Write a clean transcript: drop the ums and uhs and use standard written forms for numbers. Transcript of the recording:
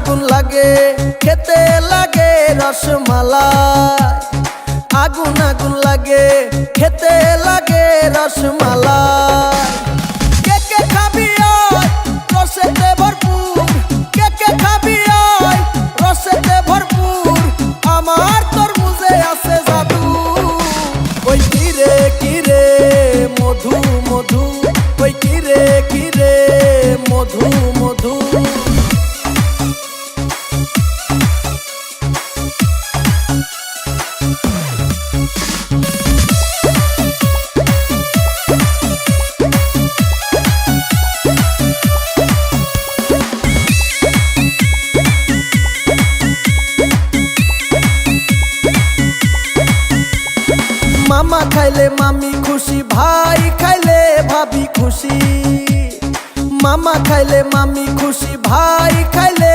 আগুন লাগে খেতে লাগে রসমালাই, আগুন আগুন লাগে খেতে লাগে রসমালাই। কে কে খাবি আয় রসেতে ভরপুর, কে কে খাবি আয় রসেতে ভরপুর, আমার তরমুজে আছে জাদু। ওই কিরে কিরে মধু মধু, ওই কিরে কিরে মধু মধু। মামা খাইলে মামি খুশি, ভাই খাইলে ভাবি খুশি। মামা খাইলে মামি খুশি, ভাই খাইলে